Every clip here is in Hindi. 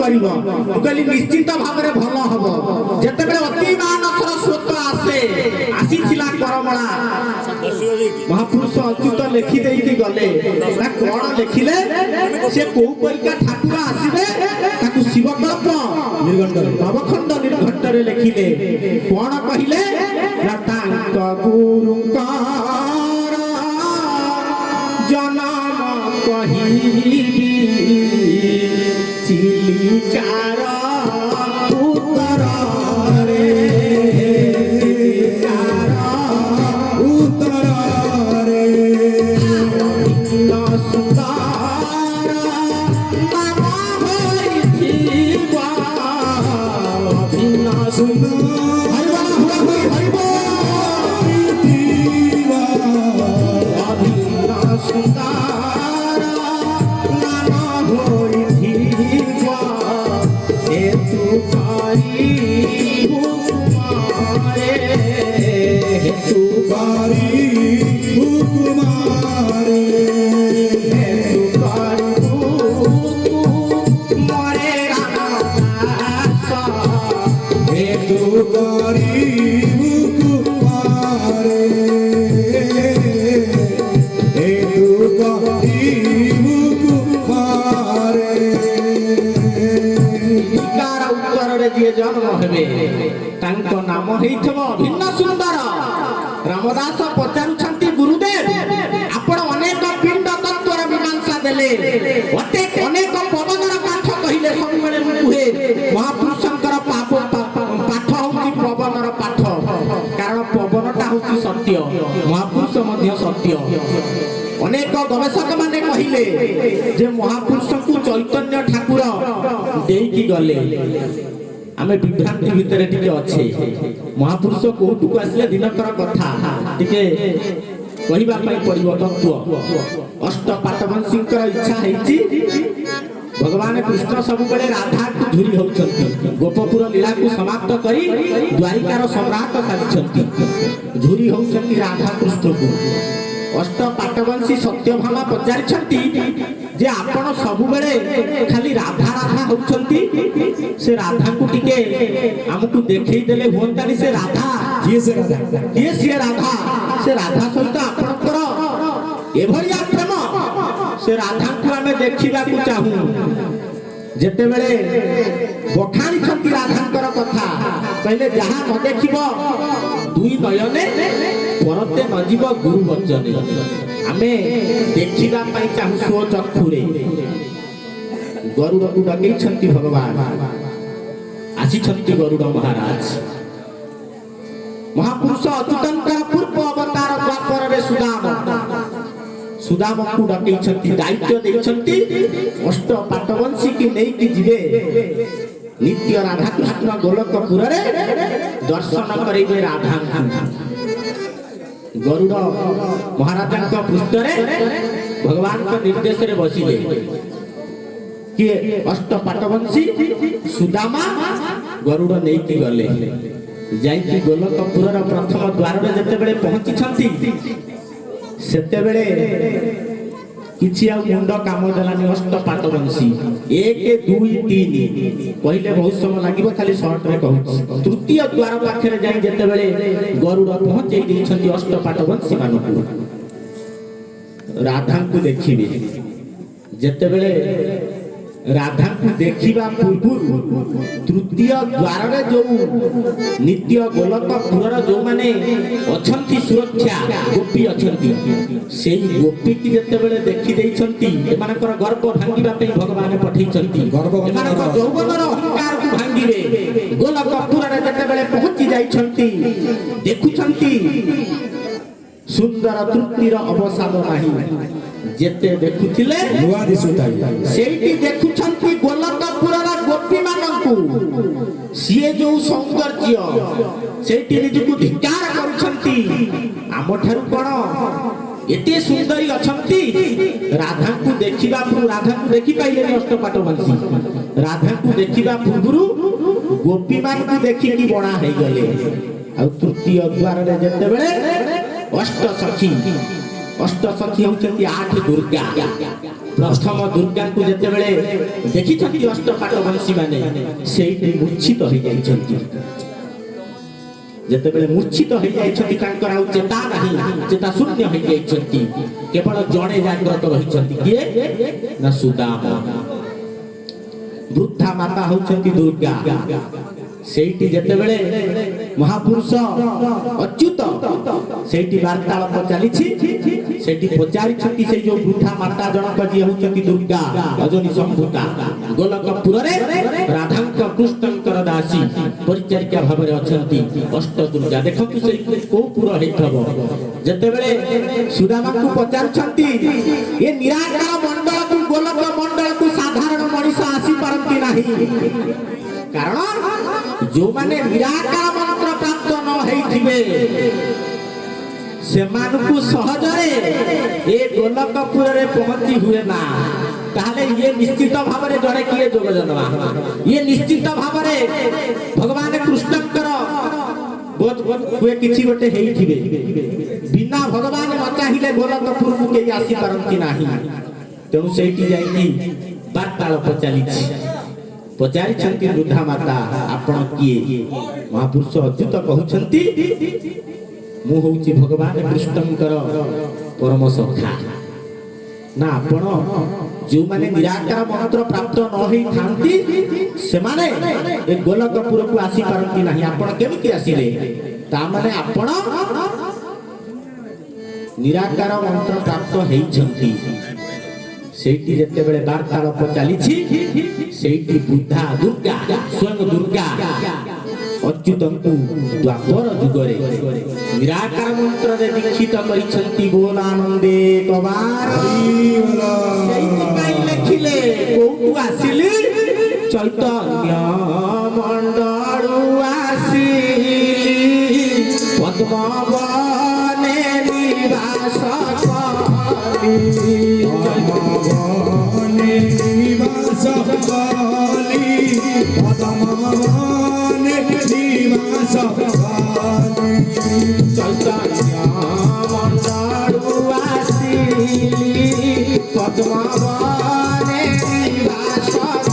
करिवो कहली निश्चित भाबरे भलो हबो जेतेबेले अति मानसर स्रोत आसे आसी थिला करमळा महापुरुष अच्युत लिखि देई गले ना कोन लिखिले से को परिका ठाकुर आसीबे ताकू शिवकल्प निर्घंट नवखंड निर्घंट रे लिखिले कोन कहिले ना तांक गुरुकार जनम कहिबी चिलिकार उत्तर रे नाम भिन्न सुंदर रामदास पचारुछंती गुरुदेव आपण अनेक पिंड तत्वर मीमांसा देले अनेक पवनर पाठ कहिले सब बेले कुहे महापुरुषंकर पाठ होची पवनर पाठ कारण पवनटा होची सत्य महापुरुष मध्य सत्य अनेक गवेषक माने कहिले जे महापुरुष को चैतन्य ठाकुर देई गले आमे विभ्रांति भितर टिके अच्छे महापुरुष कोटू को आसले दिनकर कथा टिके कहिबा पई पड़िबो तत्व अष्ट पाटवंशीकर इच्छा हेची भगवान कृष्ण सब बेले राधा को झुरी होउछंती गोपपुर लीला को समाप्त करी द्वारिकार सम्राट साजिछंती झुरी होउछंती राधा कृष्ण को अष्ट पाटवंशी सत्यभामा पचारिछंती जे आपण सब बेले खाली राधा राधा होउछंती से राधा को टिके हमकु देखै देले होंतानी से राधा किए से राधा से राधा सहित आपनकर एभरिया प्रेम से राधा को हमें देखिबा को चाहू जेते बेले बखाणी छंती राधांकर कथा कहले जहां न देखिबो दुई नयने परते न जीव गुरु वचने आमे देखिबा पई चाहू सो चक्षुरे गरुड़ को डकै छंती भगवान आसी छंती गरुड़ महाराज महापुरुष अच्युतंकर पूर्व अवतार द्वापर रे सुदाम को डकै छंती दायित्व देइ छंती अष्ट पाटवंशी की नै की जिवे नित्य राधा कृष्ण गोलकपुर रे दर्शन करिबे राधा गरुड़ महाराज पृष्ठ रे भगवान का निर्देश रे बसिले कि अष्ट पाटवंशी सुदामा गरुड़ नै की गले जाई की गोलकपुर रा प्रथम द्वार रे जते बेले पहुंची छंती सेते बेले किछि आ मुंड काम देलानी अष्ट पाटवंशी 1 2 3 पहिले बहुत समय लागिबो खाली शॉर्ट रे कहू तृतीय द्वार पाखे रे जाई जते बेले गरुड़ पहुंचै दै छंती अष्ट पाटवंशी मानकु राधा को देखिबे जते बेले राधा को देखिबा पूर्व तृतीय द्वार रे जो नित्य गोलकपुर रा जो माने अछंती सुरक्षा गोपी अछंती सेही गोपी की जते बेले देखि दै छंती एमानकर गर्व भांगिबा पे भगवान पठै छंती एमानकर यौवनर अहंकार को भांगिबे गोलकपुर रे जते बेले पहुंची जाई छंती देखु छंती सुंदर तृप्तिर अवसाद नाही जेते देखुथिले नुआ दिसुताई सेठी देखुछंती गोलकपुर रा गोपी मानकु सिए जो सौंदर्य सेठी निजकु धिकार करूछंती आम ठारू कोन एते सुंदरी अछंती राधा को देखिबा राधा को देखि पाइले अष्ट पाटवंशी राधा को देखिबा पूर्वरु गोपी मान को देखि की बणा हे गले आ तृतीय द्वार रे जते बेले अष्ट सखी अष्टसखी होउछंती आठ दुर्गा प्रथम दुर्गा को जेतेबेले देखिछंती अष्टपाट वंशी माने सेठी मूर्छित होई जाइछंती जेतेबेले मूर्छित होई जाइछंती तांकर आउ चेता नाही चेता शून्य होई जाइछंती केवल जणे जाग्रत रहिछंती किए ना सुदामा वृद्धा माता होउछंती दुर्गा सेठी जेतेबेले महापुरुष अच्युत सेठी वार्तालाप चलीछि सेठी पचारिछंती से जो वृद्धा माता जनक जी होउछंती दुर्गा अजनी संभूता गोलकपुर रे राधांक कृष्णंकर दासी परिचारिका भाबरे अछंती अष्ट दुर्गा देखंतु से को पुर हेथबो जेतेबेले सुदामा को पचारिछंती ए निराकार मंडल को गोलक मंडल को साधारण मनुष्य आसी परंती नाही कारण जो माने निराकार मंत्र प्राप्त न हेथिबे सेमानकु सहजरे ए गोलकपुर रे पहुंची हुए ना ताले ये निश्चित भावरे जड़े किए जोग जनवा ये निश्चित भावरे भगवान कृष्णकर बोध हुए किछि गोटे हेथिबे बिना भगवान न चाहिले गोलकपुर को केही आसी परंती नाही तेनु सेठी जाईनी वार्तालाप चलीछि पचारिछंती वृद्धा माता आपण किए महापुरुष अच्युत कहउछंती मु होउची भगवान कृष्णंकर परम सखा ना आपण जो माने निराकार मंत्र प्राप्त न होई थांती से माने ए गोलकपुर को आसी परंती नाही आपण केमिति आसीले ता माने आपण निराकार मंत्र प्राप्त हेइछंती सेठी जेतेबेले वार्तालाप चलीछि सेठी वृद्धा दुर्गा स्वयं दुर्गा अच्युतंकु द्वापर जुगरे निराकार मंत्र रे दीक्षित करिछंती बोलानंदे कबार सेठी पाई लेखिले कोउ आसिले चैतन्य मंडळु आसिली पद्मवने निवास करी चैतन्य मंडळु आसिली पद्मवने निवास करी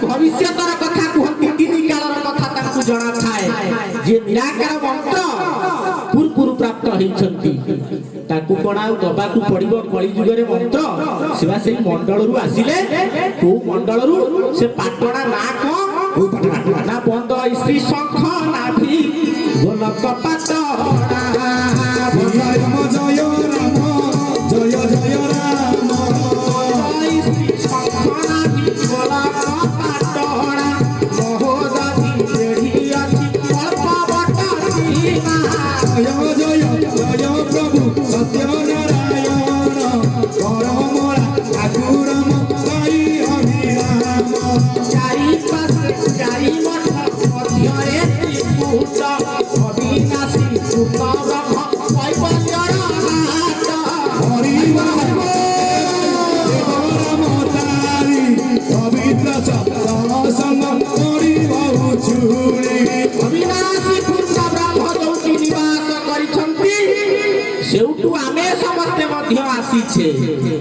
भविष्यतर कथा कहती तीन कालर कथा तांकु जणा थाए जे निराकार मंत्र पूर्व प्राप्त होइछंती ताकु कोणाउ दबाकु पड़िबो कली जुगरे मंत्र सेवा सेही मंडलरु आसिले को मंडलरु से पाटणा ना को पाटणा ना बंद श्री शंख नाभि गोलक पाटणा जय राम जय जय राम श्री शंख नाभि गोलक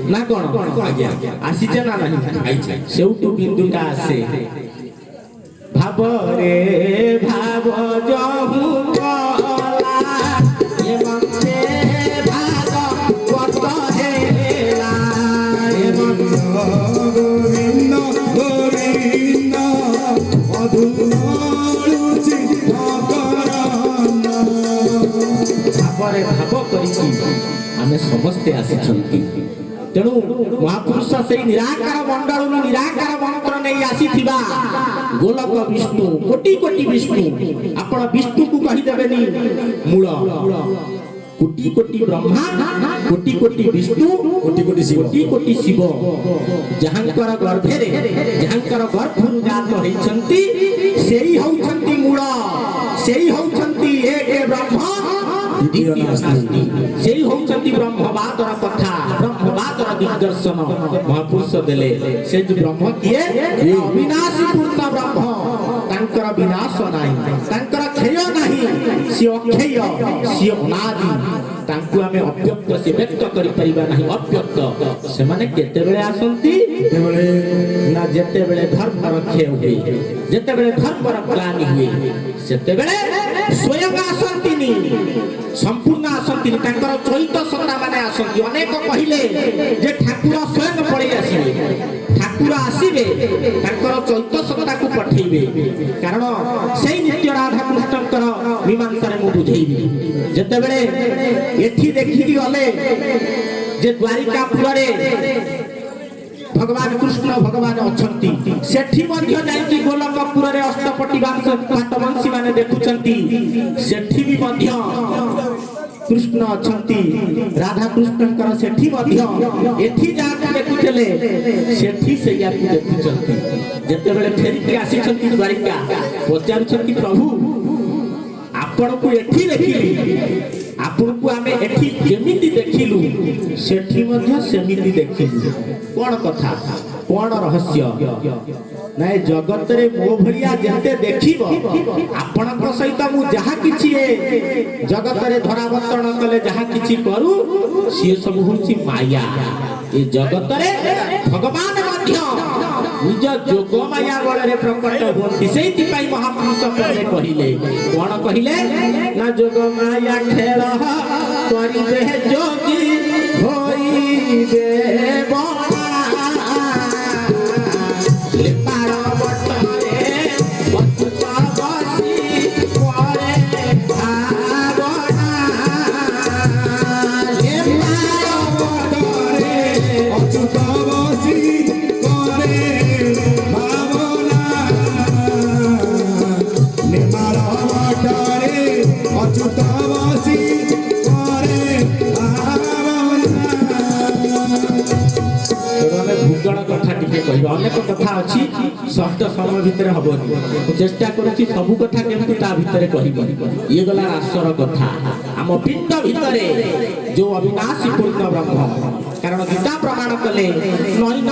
ना कोन आज्ञा आसीचे ना नहीं आइछे सेउटु बिंदुटा आसे भाव रे भाव जहु कला ଭାବରେ ଭାବ କରିକି ଆମେ ସମସ୍ତେ ଆସିଛନ୍ତି। ତେଣୁ ମହାପୁରୁଷ ସେଇ ନିରାକାର ମଣ୍ଡଳରୁ ନିରାକାର ମନ୍ତ୍ର ନେଇ ଆସିଥିବା ଗୋଲକ ବିଷ୍ଣୁ, କୋଟି କୋଟି ବିଷ୍ଣୁ। ଆପଣ ବିଷ୍ଣୁକୁ କହିଦେବେନି ମୂଳ, କୋଟି କୋଟି ବ୍ରହ୍ମା, କୋଟି କୋଟି ବିଷ୍ଣୁ, କୋଟି କୋଟି ଶିବ, କୋଟି କୋଟି ଶିବ, ଯାହାଙ୍କର ଗର୍ଭରେ ଯାହାଙ୍କର ଗର୍ଭରୁ ଜାତ ହେଇଛନ୍ତି ସେଇ ହଉଛନ୍ତି ମୂଳ, ସେଇ ହଉଛନ୍ତି ଏକ ବ୍ରହ୍ମ ଦ୍ୱିତୀୟ ନାସ୍ତି, ସେଇ ହଉଛନ୍ତି ବ୍ରହ୍ମବାଦର କଥା, ବ୍ରହ୍ମବାଦର ଦିଗ୍ଦର୍ଶନ ମହାପୁରୁଷ ଦେଲେ। ସେ ଯୋଉ ବ୍ରହ୍ମ କିଏ? ଅବିନାଶୀ ପୂର୍ଣ୍ଣ ବ୍ରହ୍ମ। ତାଙ୍କର ବିନାଶ ନାହିଁ, ତାଙ୍କର କ୍ଷୟ ନାହିଁ, ସିଏ ଅକ୍ଷୟ, ସିଏ ଅନାଦି। ତାଙ୍କୁ ଆମେ ଅବ୍ୟକ୍ତ ସେ ବ୍ୟକ୍ତ କରିପାରିବା ନାହିଁ, ଅବ୍ୟକ୍ତ। ସେମାନେ କେତେବେଳେ ଆସନ୍ତି? ନା ଯେତେବେଳେ ଧର୍ମର କ୍ଷୟ ହୁଏ, ଯେତେବେଳେ ଧର୍ମର ଗ୍ଲାନି ହୁଏ, ସେତେବେଳେ ସ୍ୱୟଂ ଆସନ୍ତିନି, ସମ୍ପୂର୍ଣ୍ଣ ଆସନ୍ତିନି, ତାଙ୍କର ଚୈତ ସତ୍ତା ମାନେ ଆସନ୍ତି। ଅନେକ କହିଲେ ଯେ ଠାକୁର ସ୍ୱୟଂ ପଳେଇ ଆସିବେ, ଠାକୁର ଆସିବେ ତାଙ୍କର ଚୈତ ସତ୍ତାକୁ ପଠେଇବେ। କାରଣ ସେଇ ନିତ୍ୟ ରାଧାକୃଷ୍ଣଙ୍କର ମୀମାଂସାରେ ମୁଁ ବୁଝେଇବି। ଯେତେବେଳେ ଏଠି ଦେଖିକି ଗଲେ ଯେ ଦ୍ୱାରିକାପୁରରେ ଭଗବାନ କୃଷ୍ଣ ଭଗବାନ ଅଛନ୍ତି, ସେଠି ମଧ୍ୟ ଯାଇକି ଗୋଲକପୁରରେ ଅଷ୍ଟପଟି ବାଟବଂଶୀ ମାନେ ଦେଖୁଛନ୍ତି, ସେଠି ବି ମଧ୍ୟ କୃଷ୍ଣ ଅଛନ୍ତି, ରାଧାକୃଷ୍ଣଙ୍କର ସେଠି ମଧ୍ୟ ଏଠି ଯାହାକୁ ଦେଖୁଥିଲେ ସେଠି ସେଇଆକୁ ଦେଖୁଛନ୍ତି। ଯେତେବେଳେ ଫେରିକି ଆସିଛନ୍ତି ଦ୍ୱାରିକା, ପଚାରୁଛନ୍ତି ପ୍ରଭୁ ଆପଣଙ୍କୁ ଏଠି ଦେଖିଲି, ଆପଣଙ୍କୁ ଆମେ ଏଠି ଯେମିତି ଦେଖିଲୁ ସେଠି ମଧ୍ୟ ସେମିତି ଦେଖିଲୁ। କଣ କଥା, କଣ ରହସ୍ୟ? ନାଇଁ, ଜଗତରେ ମୋ ଭଳିଆ ଯେତେ ଦେଖିବ, ଆପଣଙ୍କ ସହିତ ମୁଁ ଯାହା କିଛି ଜଗତରେ ଧରାବର୍ତ୍ତନ କଲେ ଯାହା କିଛି କରୁ ସିଏ ସବୁ ହଉଛି ମାୟା। ଏ ଜଗତରେ ଭଗବାନ ମଧ୍ୟ ନିଜ ଯୋଗ ମାୟା ବଳରେ ପ୍ରକଟ ହୁଅନ୍ତି। ସେଇଥିପାଇଁ ମହାପୁରୁଷ କହିଲେ, କଣ କହିଲେ? ନା ଯୋଗ ମାୟା ଖେଳ କରିବେ ଯୋଗୀ ହୋଇବେ ଅନେକ କଥା ଅଛି, ଶବ୍ଦ ସମୟ ଭିତରେ ହବନି। ମୁଁ ଚେଷ୍ଟା କରୁଛି ସବୁ କଥା କେମିତି ତା ଭିତରେ କହିବି। ଇଏ ଗଲା ରାସର କଥା। ଆମ ପିଣ୍ଡ ଭିତରେ ଯୋଉ ଅବିନାଶୀ ପୂର୍ଣ୍ଣ ବ୍ରହ୍ମ, କାରଣ ଗୀତା ପ୍ରମାଣ କଲେ ନୈନ